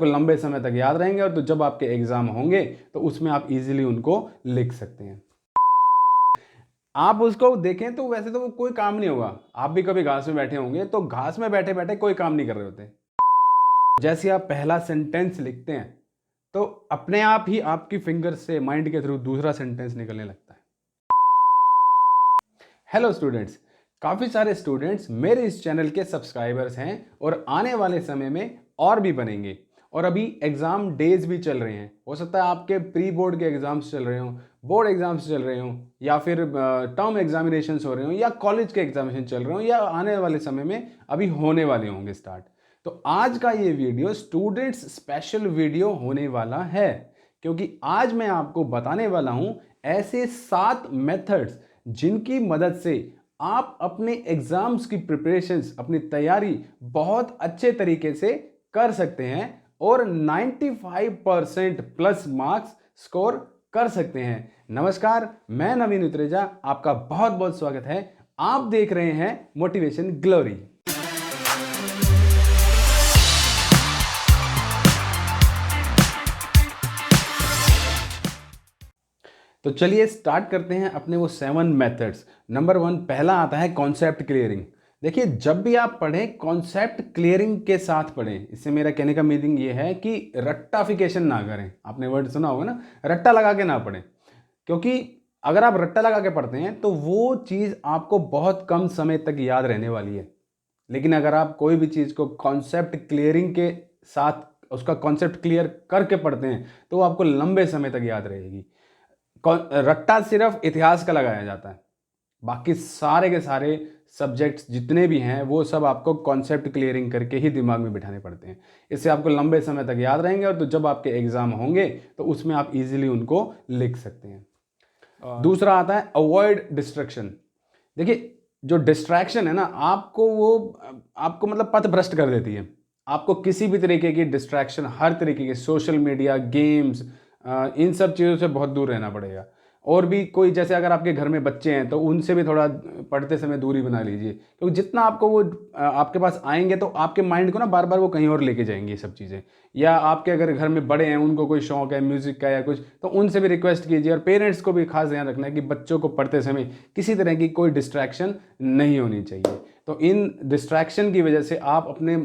आपको लंबे समय तक याद रहेंगे और तो जब आपके एग्जाम होंगे तो उसमें आप इजीली उनको लिख सकते हैं। आप उसको देखें तो वैसे तो वो कोई काम नहीं होगा। आप भी कभी घास में बैठे होंगे तो घास में बैठे बैठे कोई काम नहीं कर रहे होते। जैसे आप पहला सेंटेंस लिखते हैं तो अपने आप ही आपकी फिंगर से माइंड के थ्रू दूसरा सेंटेंस निकलने लगता है। हेलो स्टूडेंट्स, काफ़ी सारे स्टूडेंट्स मेरे इस चैनल के सब्सक्राइबर्स हैं और आने वाले समय में और भी बनेंगे। और अभी एग्ज़ाम डेज भी चल रहे हैं। हो सकता है आपके प्री बोर्ड के एग्ज़ाम्स चल रहे हों, बोर्ड एग्ज़ाम्स चल रहे हों, या फिर टर्म एग्जामिनेशंस हो रहे हों, या कॉलेज के एग्जामिनेशन चल रहे हों, या आने वाले समय में अभी होने वाले होंगे स्टार्ट। तो आज का ये वीडियो स्टूडेंट्स स्पेशल वीडियो होने वाला है, क्योंकि आज मैं आपको बताने वाला हूँ ऐसे 7 मेथड्स जिनकी मदद से आप अपने एग्जाम्स की प्रिपरेशंस, अपनी तैयारी बहुत अच्छे तरीके से कर सकते हैं और 95% प्लस मार्क्स स्कोर कर सकते हैं। नमस्कार, मैं नवीन उत्रेजा, आपका बहुत बहुत स्वागत है। आप देख रहे हैं मोटिवेशन ग्लोरी। तो चलिए स्टार्ट करते हैं अपने वो 7 मेथड्स। नंबर 1 पहला आता है कॉन्सेप्ट क्लियरिंग। देखिए, जब भी आप पढ़ें कॉन्सेप्ट क्लियरिंग के साथ पढ़ें। इससे मेरा कहने का मीनिंग ये है कि रट्टाफिकेशन ना करें। आपने वर्ड सुना होगा ना, रट्टा लगा के ना पढ़ें। क्योंकि अगर आप रट्टा लगा के पढ़ते हैं तो वो चीज़ आपको बहुत कम समय तक याद रहने वाली है। लेकिन अगर आप कोई भी चीज़ को कॉन्सेप्ट क्लियरिंग के साथ, उसका कॉन्सेप्ट क्लियर करके पढ़ते हैं, तो वो आपको लंबे समय तक याद रहेगी। रट्टा सिर्फ इतिहास का लगाया जाता है, बाकी सारे के सारे सब्जेक्ट्स जितने भी हैं वो सब आपको कॉन्सेप्ट क्लियरिंग करके ही दिमाग में बिठाने पड़ते हैं। इससे आपको लंबे समय तक याद रहेंगे और तो जब आपके एग्जाम होंगे तो उसमें आप इजीली उनको लिख सकते हैं। दूसरा आता है अवॉइड डिस्ट्रैक्शन। देखिए, जो डिस्ट्रैक्शन है ना, आपको मतलब पथ भ्रष्ट कर देती है। आपको किसी भी तरीके की डिस्ट्रैक्शन, हर तरीके के सोशल मीडिया, गेम्स, इन सब चीज़ों से बहुत दूर रहना पड़ेगा। और भी कोई, जैसे अगर आपके घर में बच्चे हैं तो उनसे भी थोड़ा पढ़ते समय दूरी बना लीजिए, क्योंकि जितना आपको वो आपके पास आएंगे तो आपके माइंड को ना बार बार वो कहीं और लेके जाएंगे ये सब चीज़ें। या आपके अगर घर में बड़े हैं, उनको कोई शौक है म्यूज़िक का या कुछ, तो उनसे भी रिक्वेस्ट कीजिए। और पेरेंट्स को भी खास ध्यान रखना है कि बच्चों को पढ़ते समय किसी तरह की कोई डिस्ट्रैक्शन नहीं होनी चाहिए। तो इन डिस्ट्रैक्शन की वजह से आप अपने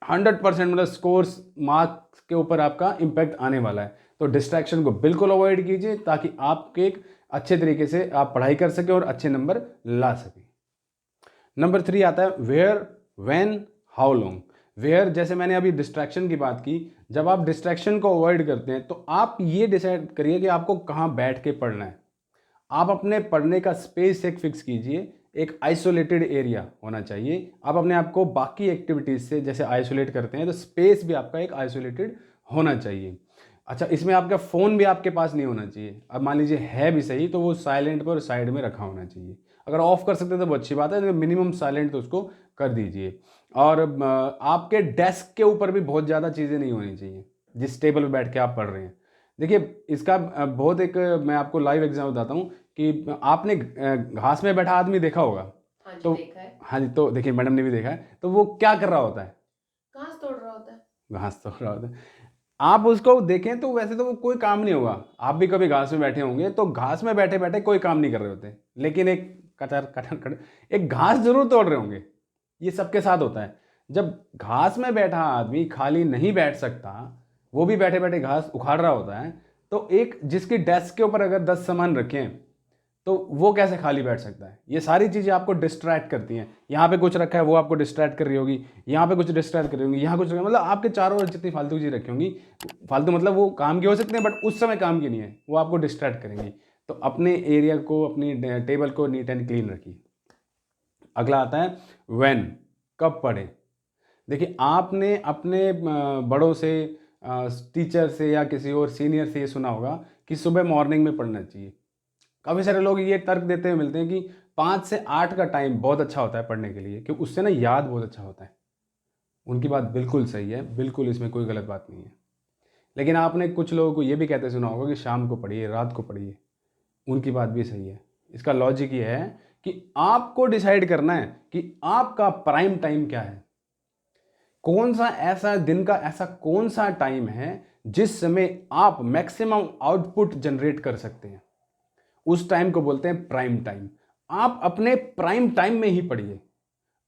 100% मतलब स्कोर्स, मार्क्स के ऊपर आपका इम्पैक्ट आने वाला है। तो डिस्ट्रैक्शन को बिल्कुल अवॉइड कीजिए ताकि आपके एक अच्छे तरीके से आप पढ़ाई कर सकें और अच्छे नंबर ला सकें। नंबर 3 आता है where, when, how long. Where, जैसे मैंने अभी डिस्ट्रैक्शन की बात की, जब आप डिस्ट्रैक्शन को अवॉइड करते हैं तो आप ये डिसाइड करिए कि आपको कहाँ बैठ के पढ़ना है। आप अपने पढ़ने का स्पेस एक फिक्स कीजिए, एक आइसोलेटेड एरिया होना चाहिए। आप अपने आप को बाकी एक्टिविटीज़ से जैसे आइसोलेट करते हैं तो स्पेस भी आपका एक आइसोलेटेड होना चाहिए। अच्छा, इसमें आपका फ़ोन भी आपके पास नहीं होना चाहिए। अब मान लीजिए है भी सही तो वो साइलेंट पर साइड में रखा होना चाहिए। अगर ऑफ़ कर सकते हैं तो बहुत अच्छी बात है, तो मिनिमम साइलेंट तो उसको कर दीजिए। और आपके डेस्क के ऊपर भी बहुत ज़्यादा चीज़ें नहीं होनी चाहिए जिस टेबल पर बैठ के आप पढ़ रहे हैं। देखिए, इसका बहुत एक मैं आपको लाइव एग्जाम्पल बताता हूँ कि आपने घास में बैठा आदमी देखा होगा। हाँ जी, तो देखा है। हाँ जी, तो देखिए मैडम ने भी देखा है। तो वो क्या कर रहा होता है? घास तोड़ रहा होता है। घास तोड़ रहा होता है। आप उसको देखें तो वैसे तो वो कोई काम नहीं होगा। आप भी कभी घास में बैठे होंगे तो घास में बैठे बैठे कोई काम नहीं कर रहे होते, लेकिन एक कटर कटर कटर एक घास जरूर तोड़ रहे होंगे। ये सबके साथ होता है। जब घास में बैठा आदमी खाली नहीं बैठ सकता, वो भी बैठे बैठे घास उखाड़ रहा होता है, तो एक जिसकी डेस्क के ऊपर अगर 10 सामान रखें तो वो कैसे खाली बैठ सकता है? ये सारी चीज़ें आपको डिस्ट्रैक्ट करती हैं। यहाँ पे कुछ रखा है वो आपको डिस्ट्रैक्ट कर रही होगी, यहाँ पे कुछ डिस्ट्रैक्ट कर रही होगी, यहाँ कुछ मतलब आपके चारों ओर जितनी फालतू चीज़ें रखी होंगी, फालतू मतलब वो काम की हो सकती हैं बट उस समय काम की नहीं है, वो आपको डिस्ट्रैक्ट करेंगी। तो अपने एरिया को, अपनी टेबल को नीट एंड क्लीन रखिए। अगला आता है व्हेन, कब पढ़ें। देखिए, आपने अपने बड़ों से, टीचर से या किसी और सीनियर से ये सुना होगा कि सुबह मॉर्निंग में पढ़ना चाहिए। काफ़ी सारे लोग ये तर्क देते हुए मिलते हैं कि 5 से 8 का टाइम बहुत अच्छा होता है पढ़ने के लिए, क्योंकि उससे ना याद बहुत अच्छा होता है। उनकी बात बिल्कुल सही है, बिल्कुल इसमें कोई गलत बात नहीं है। लेकिन आपने कुछ लोगों को ये भी कहते सुना होगा कि शाम को पढ़िए, रात को पढ़िए। उनकी बात भी सही है। इसका लॉजिक ये है कि आपको डिसाइड करना है कि आपका प्राइम टाइम क्या है। कौन सा ऐसा दिन का ऐसा कौन सा टाइम है जिस समय आप मैक्सिमम आउटपुट जनरेट कर सकते हैं, उस टाइम को बोलते हैं प्राइम टाइम। आप अपने प्राइम टाइम में ही पढ़िए।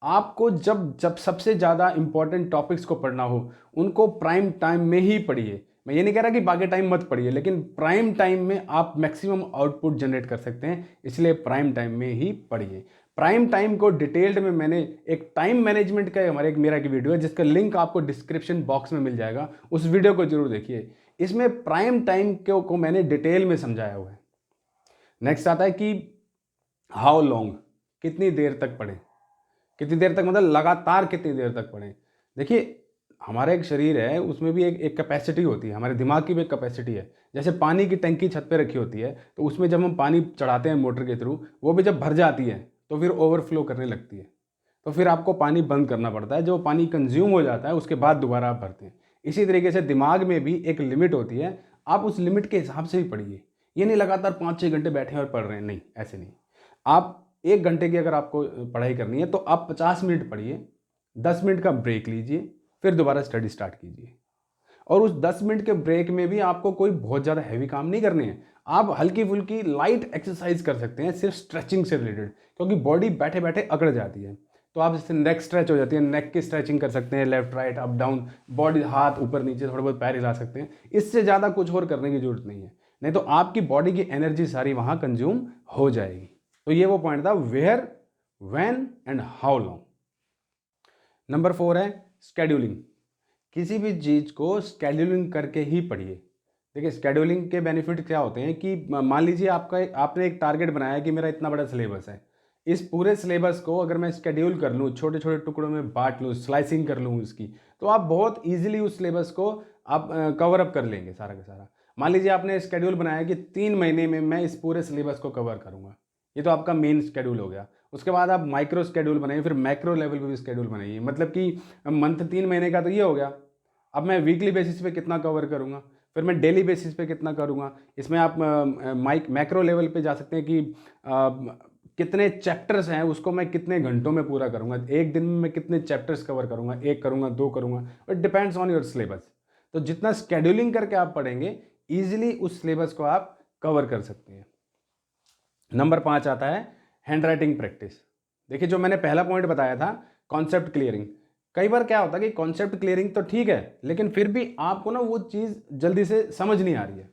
आपको जब जब सबसे ज़्यादा इंपॉर्टेंट टॉपिक्स को पढ़ना हो उनको प्राइम टाइम में ही पढ़िए। मैं ये नहीं कह रहा कि बाकी टाइम मत पढ़िए, लेकिन प्राइम टाइम में आप मैक्सिमम आउटपुट जनरेट कर सकते हैं, इसलिए प्राइम टाइम में ही पढ़िए। प्राइम टाइम को डिटेल्ड में मैंने एक टाइम मैनेजमेंट का हमारे एक मेरा की वीडियो है जिसका लिंक आपको डिस्क्रिप्शन बॉक्स में मिल जाएगा, उस वीडियो को जरूर देखिए। इसमें प्राइम टाइम को मैंने डिटेल में समझाया हुआ है। नेक्स्ट आता है कि हाउ लॉन्ग, कितनी देर तक पढ़ें। कितनी देर तक मतलब लगातार कितनी देर तक पढ़ें। देखिए हमारा एक शरीर है, उसमें भी एक कैपेसिटी होती है, हमारे दिमाग की भी एक कैपेसिटी है। जैसे पानी की टंकी छत पे रखी होती है, तो उसमें जब हम पानी चढ़ाते हैं मोटर के थ्रू, वो भी जब भर जाती है तो फिर ओवरफ्लो करने लगती है, तो फिर आपको पानी बंद करना पड़ता है। जो पानी कंज्यूम हो जाता है उसके बाद दोबारा आप भरते हैं। इसी तरीके से दिमाग में भी एक लिमिट होती है, आप उस लिमिट के हिसाब से ही पढ़िए। ये नहीं लगातार 5-6 घंटे बैठे और पढ़ रहे हैं, नहीं, ऐसे नहीं। आप 1 घंटे की अगर आपको पढ़ाई करनी है तो आप 50 मिनट पढ़िए, 10 मिनट का ब्रेक लीजिए, फिर दोबारा स्टडी स्टार्ट कीजिए। और उस 10 मिनट के ब्रेक में भी आपको कोई बहुत ज़्यादा हैवी काम नहीं करने हैं। आप हल्की फुल्की लाइट एक्सरसाइज कर सकते हैं, सिर्फ स्ट्रेचिंग से रिलेटेड, क्योंकि बॉडी बैठे बैठे अकड़ जाती है। तो आप जैसे नेक स्ट्रेच हो जाती है, नेक की स्ट्रेचिंग कर सकते हैं, left right up down, body हाथ ऊपर नीचे, थोड़ा बहुत पैर हिला सकते हैं। इससे ज़्यादा कुछ और करने की जरूरत नहीं है, नहीं तो आपकी बॉडी की एनर्जी सारी वहाँ कंज्यूम हो जाएगी। तो ये वो पॉइंट था, where, when and how long. Number 4 है स्केड्यूलिंग। किसी भी चीज़ को स्केड्यूलिंग करके ही पढ़िए। देखिए स्केड्यूलिंग के बेनिफिट क्या होते हैं कि मान लीजिए आपने एक टारगेट बनाया कि मेरा इतना बड़ा सिलेबस है, इस पूरे सिलेबस को अगर मैं स्केड्यूल कर लूँ, छोटे छोटे टुकड़ों में बांट लूँ, स्लाइसिंग कर लूँ इसकी, तो आप बहुत ईजिली उस सिलेबस को आप कवर अप कर लेंगे सारा का सारा। मान लीजिए आपने स्केड्यूल बनाया कि 3 महीने में मैं इस पूरे सिलेबस को कवर करूँगा, ये तो आपका मेन स्केड्यूल हो गया। उसके बाद आप माइक्रो स्केड्यूल बनाइए, फिर मैक्रो लेवल पे भी स्केड्यूल बनाइए। मतलब कि मंथ 3 महीने का तो ये हो गया, अब मैं वीकली बेसिस पे कितना कवर करूँगा, फिर मैं डेली बेसिस पे कितना करूँगा। इसमें आप मैक्रो लेवल पे जा सकते हैं कि कितने चैप्टर्स हैं उसको मैं कितने घंटों में पूरा करूँगा, एक दिन में मैं कितने चैप्टर्स कवर करूँगा, 1 करूँगा, 2 करूँगा, it depends on your syllabus. तो जितना स्केड्यूलिंग करके आप पढ़ेंगे ईजिली उस सिलेबस को आप कवर कर सकते हैं। नंबर 5 आता है हैंड राइटिंग प्रैक्टिस। देखिए जो मैंने पहला पॉइंट बताया था कॉन्सेप्ट क्लियरिंग, कई बार क्या होता है कि कॉन्सेप्ट क्लियरिंग तो ठीक है, लेकिन फिर भी आपको ना वो चीज़ जल्दी से समझ नहीं आ रही है,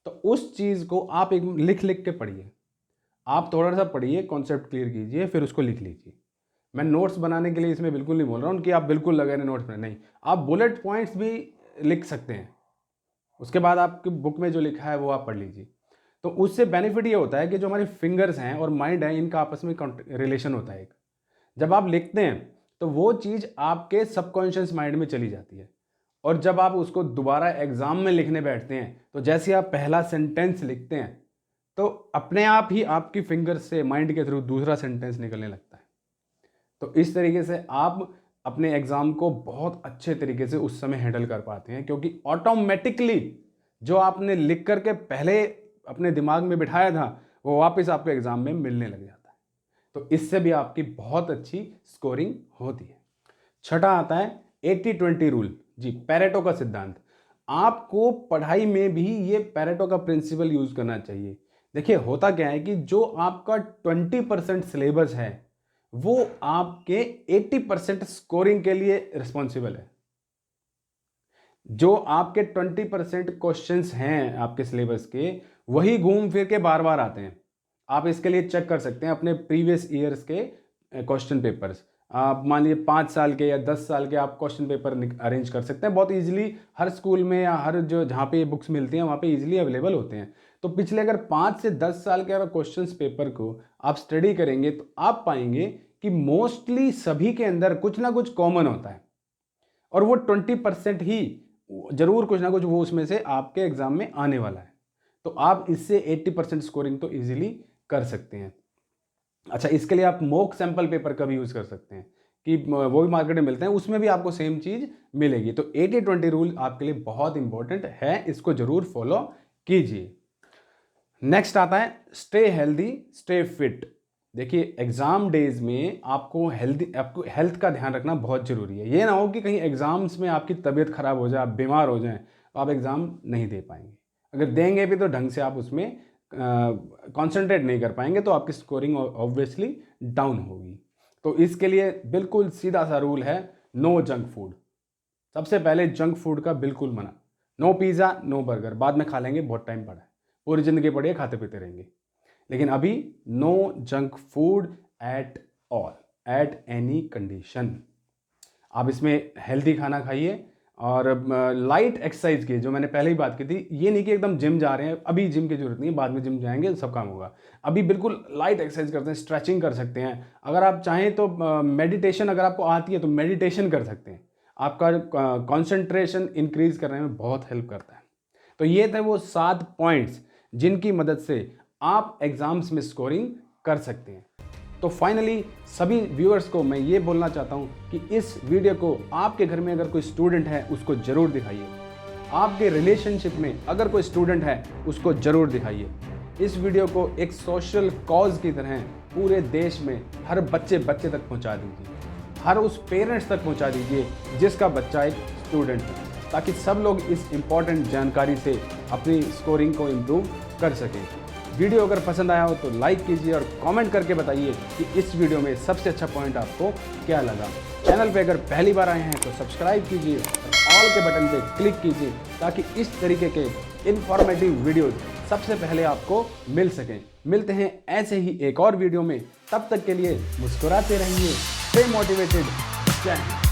तो उस चीज़ को आप एक लिख लिख के पढ़िए। आप थोड़ा सा पढ़िए, कॉन्सेप्ट क्लियर कीजिए, फिर उसको लिख लीजिए। मैं नोट्स बनाने के लिए इसमें बिल्कुल नहीं बोल रहा हूँ कि आप बिल्कुल लगे रहे नोट्स में, नहीं, आप बुलेट पॉइंट्स भी लिख सकते हैं, उसके बाद आपकी बुक में जो लिखा है वो आप पढ़ लीजिए। तो उससे बेनिफिट ये होता है कि जो हमारे फिंगर्स हैं और माइंड है, इनका आपस में रिलेशन होता है एक। जब आप लिखते हैं तो वो चीज़ आपके सबकॉन्शियस माइंड में चली जाती है, और जब आप उसको दोबारा एग्जाम में लिखने बैठते हैं तो जैसे आप पहला सेंटेंस लिखते हैं तो अपने आप ही आपकी फिंगर्स से माइंड के थ्रू दूसरा सेंटेंस निकलने लगता है। तो इस तरीके से आप अपने एग्ज़ाम को बहुत अच्छे तरीके से उस समय हैंडल कर पाते हैं, क्योंकि ऑटोमेटिकली जो आपने लिख करके पहले अपने दिमाग में बिठाया था वो वापस आपके एग्ज़ाम में मिलने लग जाता है। तो इससे भी आपकी बहुत अच्छी स्कोरिंग होती है। छठा आता है 80-20 रूल। जी, पेरेटो का सिद्धांत। आपको पढ़ाई में भी ये पेरेटो का प्रिंसिपल यूज़ करना चाहिए। देखिए होता क्या है कि जो आपका 20% सिलेबस है वो आपके 80% स्कोरिंग के लिए रिस्पॉन्सिबल है। जो आपके 20% क्वेश्चंस हैं आपके सिलेबस के, वही घूम फिर के बार बार आते हैं। आप इसके लिए चेक कर सकते हैं अपने प्रीवियस ईयर्स के क्वेश्चन पेपर्स। आप मान लीजिए 5 साल के या 10 साल के आप क्वेश्चन पेपर अरेंज कर सकते हैं बहुत इजीली। हर स्कूल में या हर जो जहाँ पे ये बुक्स मिलती हैं वहाँ पे इजीली अवेलेबल होते हैं। तो पिछले अगर 5 से 10 साल के अगर क्वेश्चन पेपर को आप स्टडी करेंगे तो आप पाएंगे कि मोस्टली सभी के अंदर कुछ ना कुछ कॉमन होता है, और वो 20% ही जरूर कुछ ना कुछ वो उसमें से आपके एग्जाम में आने वाला है। तो आप इससे 80% स्कोरिंग तो इजीली कर सकते हैं। अच्छा, इसके लिए आप मॉक सैंपल पेपर का भी यूज़ कर सकते हैं कि वो भी मार्केट में मिलते हैं, उसमें भी आपको सेम चीज़ मिलेगी। तो 80-20 रूल आपके लिए बहुत इंपॉर्टेंट है, इसको जरूर फॉलो कीजिए। नेक्स्ट आता है स्टे हेल्दी स्टे फिट। देखिए एग्ज़ाम डेज़ में आपको हेल्थ का ध्यान रखना बहुत ज़रूरी है। ये ना हो कि कहीं एग्ज़ाम्स में आपकी तबीयत ख़राब हो जाए, आप बीमार हो जाएँ, तो आप एग्ज़ाम नहीं दे पाएँगे। अगर देंगे भी तो ढंग से आप उसमें कॉन्सन्ट्रेट नहीं कर पाएँगे, तो आपकी स्कोरिंग ऑब्वियसली डाउन होगी। तो इसके लिए बिल्कुल सीधा-सा रूल है, नो जंक फूड। सबसे पहले जंक फूड का बिल्कुल मना। नो पिज़्ज़ा, नो बर्गर, बाद में खा लेंगे, बहुत टाइम पड़ा है। पूरी ज़िंदगी पड़ी है, खाते-पीते रहेंगे। लेकिन अभी no junk food at all, at any condition. आप इसमें हेल्दी खाना खाइए और लाइट एक्सरसाइज कीजिए, जो मैंने पहले ही बात की थी। ये नहीं कि एकदम जिम जा रहे हैं, अभी जिम की ज़रूरत नहीं है, बाद में जिम जाएंगे सब काम होगा। अभी बिल्कुल लाइट एक्सरसाइज करते हैं, स्ट्रेचिंग कर सकते हैं। अगर आप चाहें तो मेडिटेशन, अगर आपको आती है तो मेडिटेशन कर सकते हैं। आपका कॉन्सेंट्रेशन इंक्रीज करने में बहुत हेल्प करता है। तो ये थे वो 7 पॉइंट्स जिनकी मदद से आप एग्जाम्स में स्कोरिंग कर सकते हैं। तो फाइनली सभी व्यूअर्स को मैं ये बोलना चाहता हूँ कि इस वीडियो को आपके घर में अगर कोई स्टूडेंट है उसको ज़रूर दिखाइए। आपके रिलेशनशिप में अगर कोई स्टूडेंट है उसको ज़रूर दिखाइए। इस वीडियो को एक सोशल कॉज की तरह पूरे देश में हर बच्चे तक पहुँचा दीजिए। हर उस पेरेंट्स तक पहुँचा दीजिए जिसका बच्चा एक स्टूडेंट है, ताकि सब लोग इस इम्पॉर्टेंट जानकारी से अपनी स्कोरिंग को इम्प्रूव कर सकें। वीडियो अगर पसंद आया हो तो लाइक कीजिए और कमेंट करके बताइए कि इस वीडियो में सबसे अच्छा पॉइंट आपको क्या लगा। चैनल पे अगर पहली बार आए हैं तो सब्सक्राइब कीजिए और ऑल के बटन पे क्लिक कीजिए, ताकि इस तरीके के इन्फॉर्मेटिव वीडियोज़ सबसे पहले आपको मिल सकें। मिलते हैं ऐसे ही एक और वीडियो में, तब तक के लिए मुस्कुराते रहिए, स्टे मोटिवेटेड। जय हिंद।